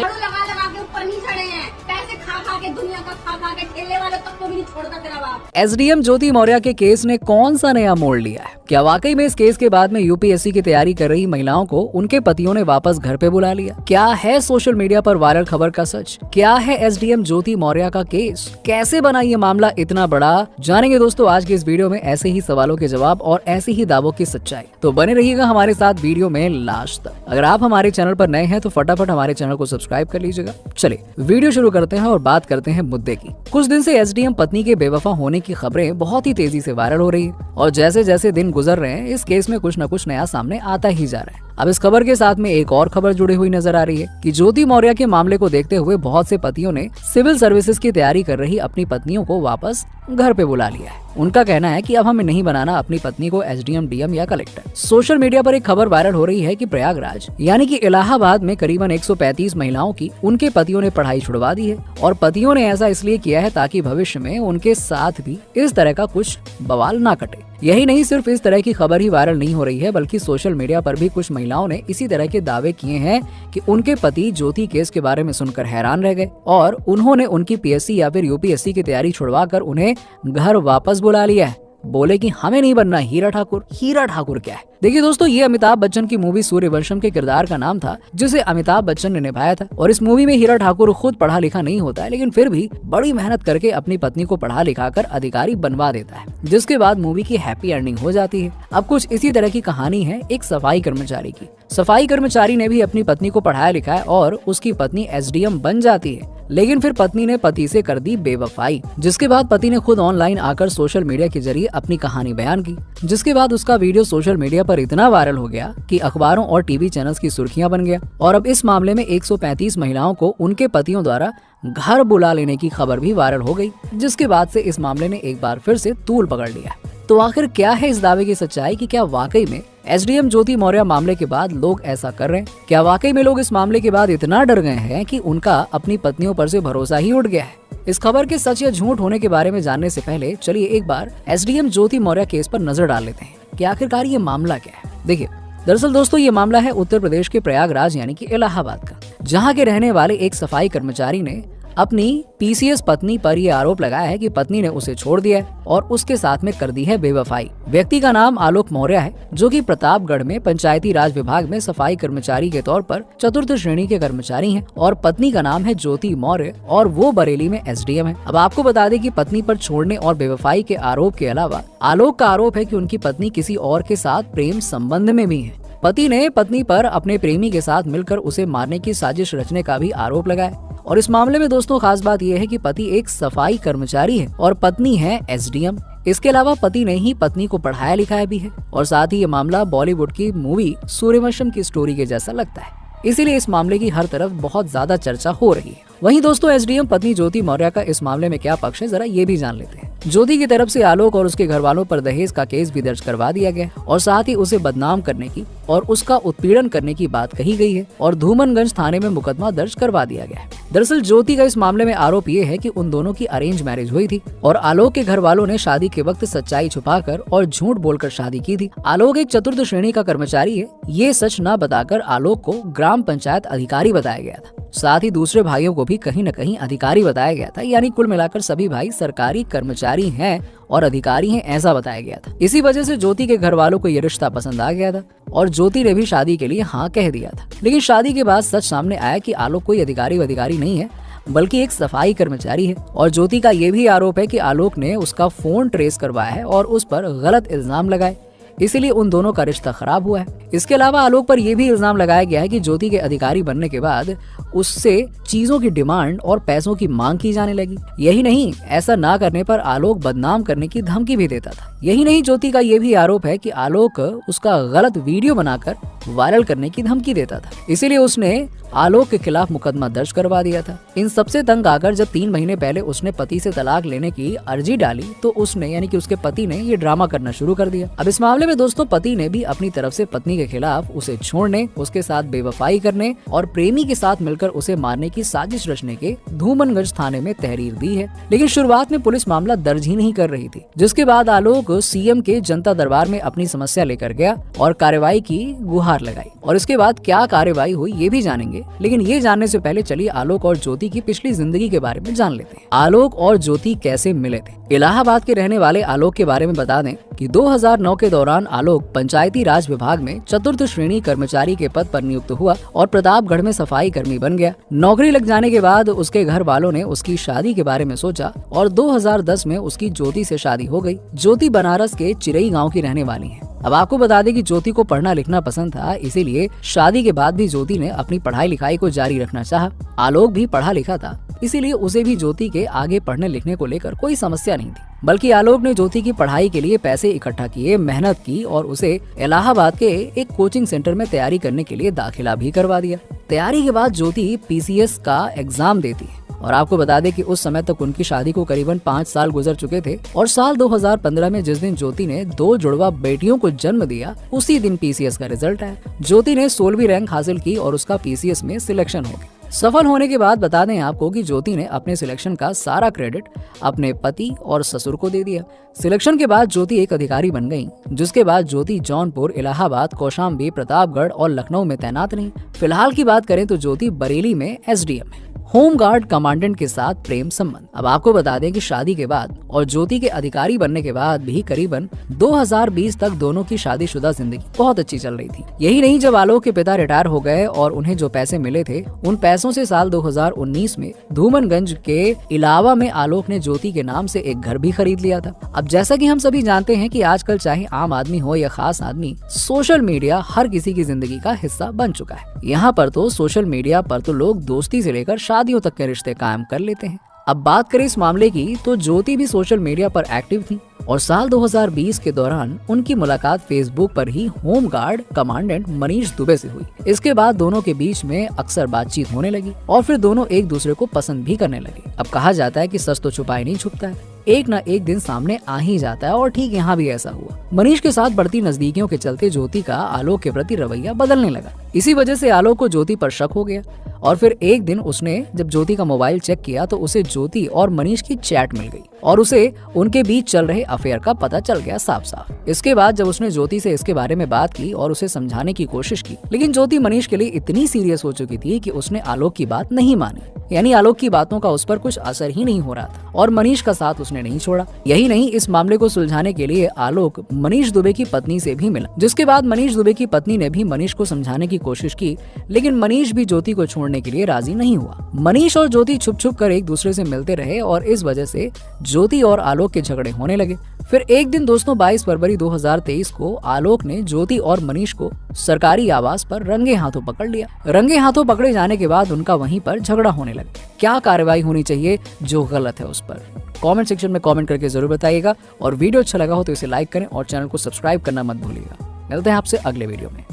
लगा लगा के ऊपर नहीं चढ़े हैं, पैसे खा खा के, दुनिया का खा खा के, ठेले वाले तक को भी नहीं छोड़ता तेरा बाप। एसडीएम ज्योति मौर्य के केस ने कौन सा नया मोड़ लिया है? क्या वाकई में इस केस के बाद में यूपीएससी की तैयारी कर रही महिलाओं को उनके पतियों ने वापस घर पे बुला लिया? क्या है सोशल मीडिया पर वायरल खबर का सच? क्या है एसडीएम ज्योति मौर्य का केस? कैसे बना ये मामला इतना बड़ा? जानेंगे दोस्तों आज के इस वीडियो में ऐसे ही सवालों के जवाब और ऐसे ही दावों की सच्चाई। तो बने रहिएगा हमारे साथ वीडियो में लास्ट तक। अगर आप हमारे चैनल पर नए हैं तो फटाफट हमारे चैनल को सब्सक्राइब कर लीजिएगा। चलिए वीडियो शुरू करते हैं और बात करते हैं मुद्दे की। कुछ दिन से एसडीएम पत्नी के बेवफा होने की खबरें बहुत ही तेजी से वायरल हो रही है और जैसे जैसे दिन गुजर रहे हैं इस केस में कुछ न कुछ नया सामने आता ही जा रहा है। अब इस खबर के साथ में एक और खबर जुड़ी हुई नजर आ रही है कि ज्योति मौर्य के मामले को देखते हुए बहुत से पतियों ने सिविल सर्विसेज की तैयारी कर रही अपनी पत्नियों को वापस घर पे बुला लिया है। उनका कहना है कि अब हमें नहीं बनाना अपनी पत्नी को एसडीएम, डीएम या कलेक्टर। सोशल मीडिया पर एक खबर वायरल हो रही है कि प्रयागराज यानी कि इलाहाबाद में करीबन 135 महिलाओं की उनके पतियों ने पढ़ाई छुड़वा दी है और पतियों ने ऐसा इसलिए किया है ताकि भविष्य में उनके साथ भी इस तरह का कुछ बवाल ना कटे। यही नहीं, सिर्फ इस तरह की खबर ही वायरल नहीं हो रही है बल्कि सोशल मीडिया पर भी कुछ महिलाओं ने इसी तरह के दावे किए हैं कि उनके पति ज्योति केस के बारे में सुनकर हैरान रह गए और उन्होंने उनकी पीएससी या फिर यूपीएससी की तैयारी छुड़वाकर उन्हें घर वापस बुला लिया है। बोले कि हमें नहीं बनना हीरा ठाकुर। हीरा ठाकुर क्या है? देखिए दोस्तों, ये अमिताभ बच्चन की मूवी सूर्यवंशम के किरदार का नाम था जिसे अमिताभ बच्चन ने निभाया था। और इस मूवी में हीरा ठाकुर खुद पढ़ा लिखा नहीं होता है लेकिन फिर भी बड़ी मेहनत करके अपनी पत्नी को पढ़ा लिखा कर अधिकारी बनवा देता है, जिसके बाद मूवी की हैप्पी एंडिंग हो जाती है। अब कुछ इसी तरह की कहानी है एक सफाई कर्मचारी की। सफाई कर्मचारी ने भी अपनी पत्नी को पढ़ाया लिखाया और उसकी पत्नी एसडीएम बन जाती है, लेकिन फिर पत्नी ने पति से कर दी बेवफाई, जिसके बाद पति ने खुद ऑनलाइन आकर सोशल मीडिया के जरिए अपनी कहानी बयान की, जिसके बाद उसका वीडियो सोशल मीडिया पर इतना वायरल हो गया कि अखबारों और टीवी चैनल्स की सुर्खियां बन गया। और अब इस मामले में 135 महिलाओं को उनके पतियों द्वारा घर बुला लेने की खबर भी वायरल हो गई, जिसके बाद से इस मामले ने एक बार फिर से तूल पकड़ लिया। तो आखिर क्या है इस दावे की सच्चाई कि क्या वाकई में एसडीएम ज्योति मौर्य मामले के बाद लोग ऐसा कर रहे हैं? क्या वाकई में लोग इस मामले के बाद इतना डर गए हैं कि उनका अपनी पत्नियों पर से भरोसा ही उठ गया है? इस खबर के सच या झूठ होने के बारे में जानने से पहले चलिए एक बार एसडीएम ज्योति मौर्य केस पर नजर डाल लेते हैं कि आखिरकार ये मामला क्या है। देखिए दरअसल दोस्तों ये मामला है उत्तर प्रदेश के प्रयागराज यानी कि इलाहाबाद का, जहाँ के रहने वाले एक सफाई कर्मचारी ने अपनी पीसीएस पत्नी पर यह आरोप लगाया है कि पत्नी ने उसे छोड़ दिया है और उसके साथ में कर दी है बेवफाई। व्यक्ति का नाम आलोक मौर्य है जो कि प्रतापगढ़ में पंचायती राज विभाग में सफाई कर्मचारी के तौर पर 4th श्रेणी के कर्मचारी हैं और पत्नी का नाम है ज्योति मौर्य और वो बरेली में एसडीएम है। अब आपको बता दें कि पत्नी पर छोड़ने और बेवफाई के आरोप के अलावा आलोक का आरोप है कि उनकी पत्नी किसी और के साथ प्रेम संबंध में भी है। पति ने पत्नी पर अपने प्रेमी के साथ मिलकर उसे मारने की साजिश रचने का भी आरोप लगाया। और इस मामले में दोस्तों खास बात यह है कि पति एक सफाई कर्मचारी है और पत्नी है एसडीएम। इसके अलावा पति ने ही पत्नी को पढ़ाया लिखाया भी है और साथ ही ये मामला बॉलीवुड की मूवी सूर्यवंशम की स्टोरी के जैसा लगता है, इसीलिए इस मामले की हर तरफ बहुत ज्यादा चर्चा हो रही है। वहीं दोस्तों एसडीएम पत्नी ज्योति मौर्य का इस मामले में क्या पक्ष है जरा ये भी जान लेते हैं। ज्योति की तरफ से आलोक और उसके घर वालों पर दहेज का केस भी दर्ज करवा दिया गया और साथ ही उसे बदनाम करने की और उसका उत्पीड़न करने की बात कही गई है और धूमनगंज थाने में मुकदमा दर्ज करवा दिया गया है। दरअसल ज्योति का इस मामले में आरोप ये है कि उन दोनों की अरेंज मैरिज हुई थी और आलोक के घर वालों ने शादी के वक्त सच्चाई छुपाकर और झूठ बोलकर शादी की थी। आलोक एक 4th श्रेणी का कर्मचारी है, ये सच न बताकर आलोक को ग्राम पंचायत अधिकारी बताया गया था। साथ ही दूसरे भाइयों को भी कहीं न कहीं अधिकारी बताया गया था, यानी कुल मिलाकर सभी भाई सरकारी कर्मचारी हैं और अधिकारी हैं ऐसा बताया गया था। इसी वजह से ज्योति के घर वालों को ये रिश्ता पसंद आ गया था और ज्योति ने भी शादी के लिए हाँ कह दिया था। लेकिन शादी के बाद सच सामने आया कि आलोक कोई अधिकारी नहीं है बल्कि एक सफाई कर्मचारी है और ज्योति का ये भी आरोप है कि आलोक ने उसका फोन ट्रेस करवाया है और उस पर गलत इल्जाम लगाए, इसीलिए उन दोनों का रिश्ता खराब हुआ है। इसके अलावा आलोक पर यह भी इल्जाम लगाया गया है कि ज्योति के अधिकारी बनने के बाद उससे चीजों की डिमांड और पैसों की मांग की जाने लगी। यही नहीं, ऐसा ना करने पर आलोक बदनाम करने की धमकी भी देता था। यही नहीं, ज्योति का यह भी आरोप है कि आलोक उसका गलत वीडियो बनाकर वायरल करने की धमकी देता था, इसीलिए उसने आलोक के खिलाफ मुकदमा दर्ज करवा दिया था। इन सबसे तंग आकर जब 3 महीने पहले उसने पति से तलाक लेने की अर्जी डाली तो उसने यानी कि उसके पति ने ये ड्रामा करना शुरू कर दिया। अब इस मामले में दोस्तों पति ने भी अपनी तरफ से पत्नी के खिलाफ उसे छोड़ने, उसके साथ बेवफाई करने और प्रेमी के साथ मिलकर उसे मारने की साजिश रचने के धूमनगंज थाने में तहरीर दी है। लेकिन शुरुआत में पुलिस मामला दर्ज ही नहीं कर रही थी, जिसके बाद आलोक सीएम के जनता दरबार में अपनी समस्या लेकर गया और कार्रवाई की गुहार लगाई। और इसके बाद क्या कार्रवाई हुई ये भी जानेंगे जानेंगे, लेकिन ये जानने से पहले चलिए आलोक और ज्योति की पिछली जिंदगी के बारे में जान लेते हैं। आलोक और ज्योति कैसे मिले थे। इलाहाबाद के रहने वाले आलोक के बारे में बता दें कि 2009 के दौरान आलोक पंचायती राज विभाग में चतुर्थ श्रेणी कर्मचारी के पद पर नियुक्त हुआ और प्रतापगढ़ में सफाई कर्मी बन गया। नौकरी लग जाने के बाद उसके घर वालों ने उसकी शादी के बारे में सोचा और 2010 में उसकी ज्योति से शादी हो गई। ज्योति बनारस के चिरई गाँव की रहने वाली है। अब आपको बता दें कि ज्योति को पढ़ना लिखना पसंद था, इसीलिए शादी के बाद भी ज्योति ने अपनी पढ़ाई लिखाई को जारी रखना चाहा। आलोक भी पढ़ा लिखा था, इसीलिए उसे भी ज्योति के आगे पढ़ने लिखने को लेकर कोई समस्या नहीं थी। बल्कि आलोक ने ज्योति की पढ़ाई के लिए पैसे इकट्ठा किए, मेहनत की और उसे इलाहाबाद के एक कोचिंग सेंटर में तैयारी करने के लिए दाखिला भी करवा दिया। तैयारी के बाद ज्योति PCS का एग्जाम देती है और आपको बता दें कि उस समय तक उनकी शादी को करीबन 5 साल गुजर चुके थे और साल 2015 में जिस दिन ज्योति ने 2 जुड़वा बेटियों को जन्म दिया, उसी दिन PCS का रिजल्ट आया। ज्योति ने 16वीं रैंक हासिल की और उसका PCS में सिलेक्शन हो गया। सफल होने के बाद बता दें आपको कि ज्योति ने अपने सिलेक्शन का सारा क्रेडिट अपने पति और ससुर को दे दिया। सिलेक्शन के बाद ज्योति एक अधिकारी बन गई, जिसके बाद ज्योति जौनपुर, इलाहाबाद, कौशाम्बी, प्रतापगढ़ और लखनऊ में तैनात रही। फिलहाल की बात करें तो ज्योति बरेली में SDM है, होम गार्ड कमांडेंट के साथ प्रेम संबंध। अब आपको बता दें कि शादी के बाद और ज्योति के अधिकारी बनने के बाद भी करीबन 2020 तक दोनों की शादीशुदा जिंदगी बहुत अच्छी चल रही थी। यही नहीं, जब आलोक के पिता रिटायर हो गए और उन्हें जो पैसे मिले थे, उन पैसों से साल 2019 में धूमनगंज के इलावा में आलोक ने ज्योति के नाम से एक घर भी खरीद लिया था। अब जैसा कि हम सभी जानते हैं कि आजकल चाहे आम आदमी हो या खास आदमी, सोशल मीडिया हर किसी की जिंदगी का हिस्सा बन चुका है। यहाँ पर तो सोशल मीडिया पर तो लोग दोस्ती से लेकर शादियों तक के रिश्ते कायम कर लेते हैं। अब बात करें इस मामले की तो ज्योति भी सोशल मीडिया पर एक्टिव थी और साल 2020 के दौरान उनकी मुलाकात फेसबुक पर ही home guard commandant Manish Dubey से हुई। इसके बाद दोनों के बीच में अक्सर बातचीत होने लगी और फिर दोनों एक दूसरे को पसंद भी करने लगे। अब कहा जाता है कि सच तो छुपाए नहीं छुपता है, एक न एक दिन सामने आ ही जाता है और ठीक यहाँ भी ऐसा हुआ। मनीष के साथ बढ़ती नजदीकियों के चलते ज्योति का आलोक के प्रति रवैया बदलने लगा। इसी वजह से आलोक को ज्योति पर शक हो गया और फिर एक दिन उसने जब ज्योति का मोबाइल चेक किया तो उसे ज्योति और मनीष की चैट मिल गई और उसे उनके बीच चल रहे अफेयर का पता चल गया साफ साफ। इसके बाद जब उसने ज्योति से इसके बारे में बात की और उसे समझाने की कोशिश की, लेकिन ज्योति मनीष के लिए इतनी सीरियस हो चुकी थी कि उसने आलोक की बात नहीं मानी। यानी आलोक की बातों का उस पर कुछ असर ही नहीं हो रहा था और मनीष का साथ उसने नहीं छोड़ा। यही नहीं, इस मामले को सुलझाने के लिए आलोक मनीष दुबे की पत्नी से भी मिला, जिसके बाद मनीष दुबे की पत्नी ने भी मनीष को समझाने की कोशिश की, लेकिन मनीष भी ज्योति को छोड़ने के लिए राजी नहीं हुआ। मनीष और ज्योति छुप छुप कर एक दूसरे से मिलते रहे और इस वजह से ज्योति और आलोक के झगड़े होने लगे। फिर एक दिन दोस्तों 22 फरवरी 2023 को आलोक ने ज्योति और मनीष को सरकारी आवास पर रंगे हाथों पकड़ लिया। रंगे हाथों पकड़े जाने के बाद उनका वहीं पर झगड़ा होने लगा। क्या कार्रवाई होनी चाहिए जो गलत है उस पर कमेंट सेक्शन में कमेंट करके जरूर बताइएगा और वीडियो अच्छा लगा हो तो इसे लाइक करें और चैनल को सब्सक्राइब करना मत भूलिएगा। मिलते हैं आपसे अगले वीडियो में।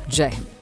जय हिंद।